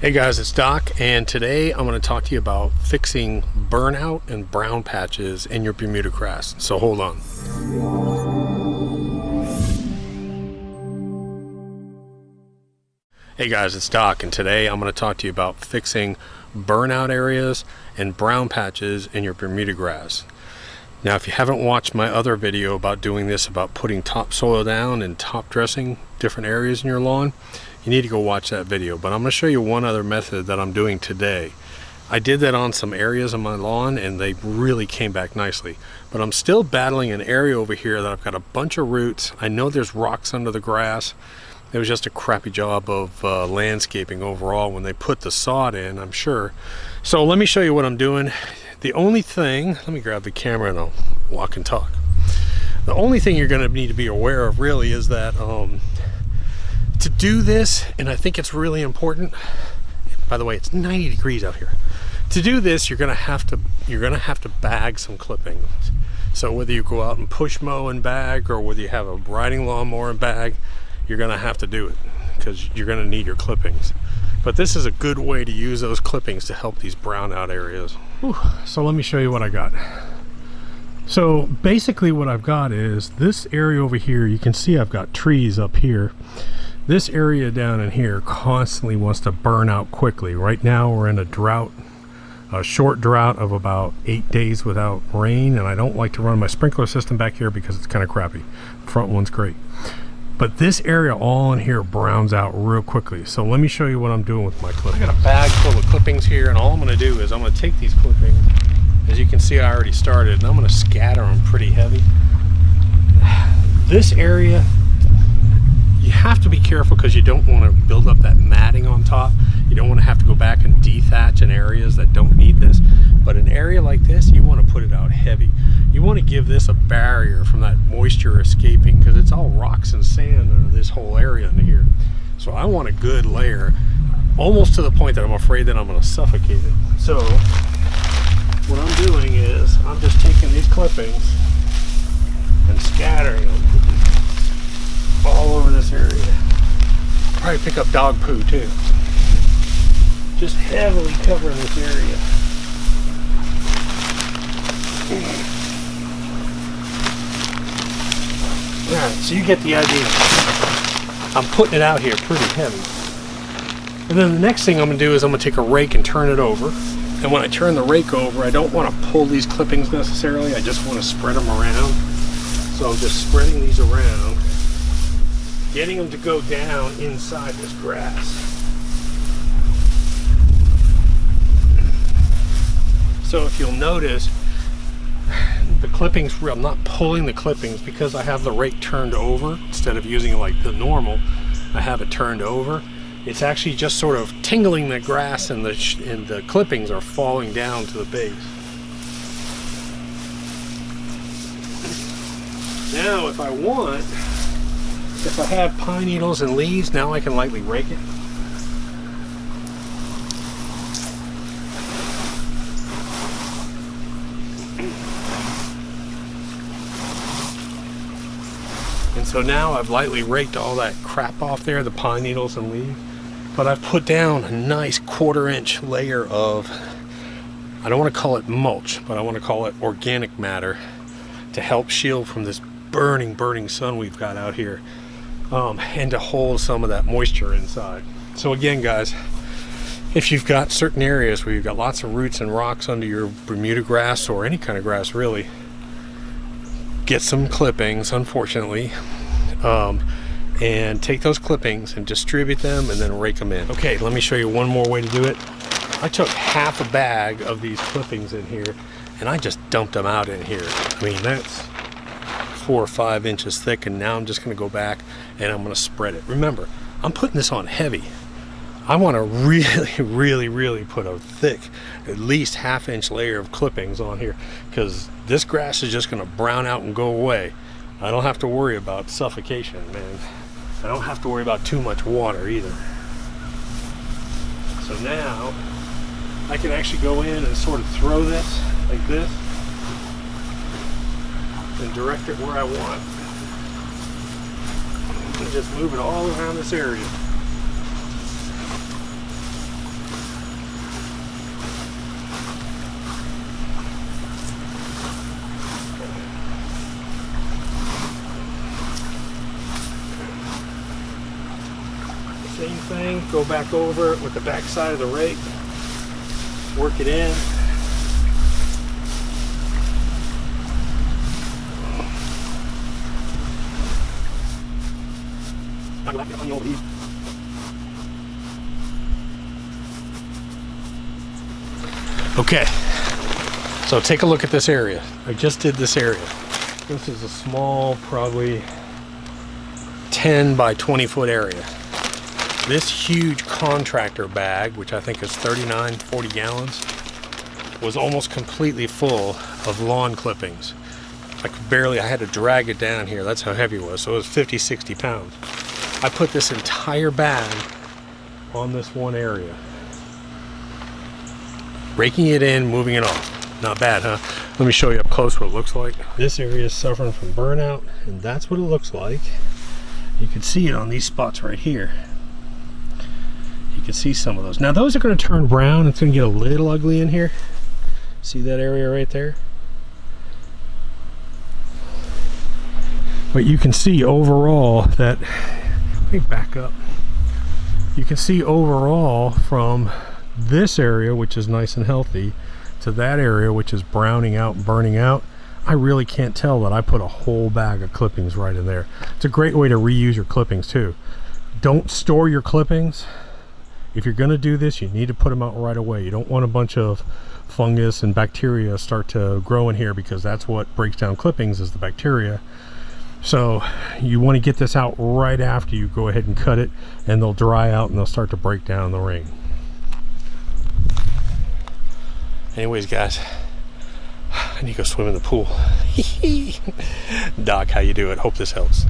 Hey guys, it's Doc, and today I'm going to talk to you about fixing burnout and brown patches in your Bermuda grass. So hold on. Hey guys, it's Doc, and today I'm going to talk to you about fixing burnout areas and brown patches in your Bermuda grass. Now, if you haven't watched my other video about doing this, about putting topsoil down and top dressing different areas in your lawn, you need to go watch that video. But I'm going to show you one other method that I'm doing today. I did that on some areas of my lawn and they really came back nicely. But I'm still battling an area over here that I've got a bunch of roots. I know there's rocks under the grass. It was just a crappy job of landscaping overall when they put the sod in, I'm sure. So let me show you what I'm doing. The only thing, let me grab the camera and I'll walk and talk. The only thing you're going to need to be aware of really is that to do this, and I think it's really important, by the way, it's 90 degrees out here. To do this, you're gonna have to bag some clippings. So whether you go out and push mow and bag, or whether you have a riding lawnmower and bag, you're gonna have to do it because you're gonna need your clippings. But this is a good way to use those clippings to help these brown out areas. Whew. So let me show you what I got. So basically what I've got is this area over here. You can see I've got trees up here. This area down in here constantly wants to burn out quickly. Right now we're in a drought, a short drought of about 8 days without rain, and I don't like to run my sprinkler system back here because it's kind of crappy. The front one's great. But this area all in here browns out real quickly. So let me show you what I'm doing with my clippings. I got a bag full of clippings here, and all I'm going to do is I'm going to take these clippings. As you can see, I already started, and I'm going to scatter them pretty heavy. This area, you have to be careful because you don't want to build up that matting on top. You don't want to have to go back and dethatch in areas that don't need this. But an area like this, you want to put it out heavy. You want to give this a barrier from that moisture escaping, because it's all rocks and sand under this whole area in here. So I want a good layer, almost to the point that I'm afraid that I'm going to suffocate it. So what I'm doing is I'm just taking these clippings and scattering them all over this area. Probably pick up dog poo too. Just heavily covering this area. Alright, so you get the idea. I'm putting it out here pretty heavy. And then the next thing I'm going to do is I'm going to take a rake and turn it over. And when I turn the rake over, I don't want to pull these clippings necessarily. I just want to spread them around. So I'm just spreading these around, getting them to go down inside this grass. So if you'll notice, the clippings, I'm not pulling the clippings because I have the rake turned over. Instead of using it like the normal, I have it turned over. It's actually just sort of tingling the grass, and the clippings are falling down to the base. Now if I want, if I have pine needles and leaves, now I can lightly rake it. And so now I've lightly raked all that crap off there, the pine needles and leaves. But I've put down a nice 1/4 inch layer of, I don't want to call it mulch, but I want to call it organic matter to help shield from this burning sun we've got out here. And to hold some of that moisture inside. So again, guys, if you've got certain areas where you've got lots of roots and rocks under your Bermuda grass, or any kind of grass really, get some clippings, unfortunately, and take those clippings and distribute them and then rake them in. Okay, let me show you one more way to do it. I took half a bag of these clippings in here and I just dumped them out in here. I mean, that's 4 or 5 inches thick, and now I'm just going to go back and I'm going to spread it. Remember, I'm putting this on heavy. I want to really put a thick, at least 1/2 inch layer of clippings on here, because this grass is just going to brown out and go away. I don't have to worry about suffocation, man. I don't have to worry about too much water either. So now I can actually go in and sort of throw this like this and direct it where I want. And just move it all around this area. thing, go back over it with the back side of the rake, work it in. Okay, so take a look at this area. I just did this area. This is a small, probably 10 by 20 foot area. This huge contractor bag, which I think is 39, 40 gallons, was almost completely full of lawn clippings. I had to drag it down here. That's how heavy it was. So it was 50, 60 pounds. I put this entire bag on this one area. Raking it in, moving it off. Not bad, huh? Let me show you up close what it looks like. This area is suffering from burnout, and that's what it looks like. You can see it on these spots right here. You can see some of those. Now those are going to turn brown. It's going to get a little ugly in here. See that area right there? But you can see overall that, let me back up. You can see overall from this area, which is nice and healthy, to that area, which is browning out and burning out, I really can't tell that I put a whole bag of clippings right in there. It's a great way to reuse your clippings too. Don't store your clippings. If you're going to do this, you need to put them out right away. You don't want a bunch of fungus and bacteria start to grow in here, because that's what breaks down clippings, is the bacteria. So you want to get this out right after you go ahead and cut it, and they'll dry out and they'll start to break down in the rain. Anyways, guys, I need to go swim in the pool. Doc, how you doing? Hope this helps.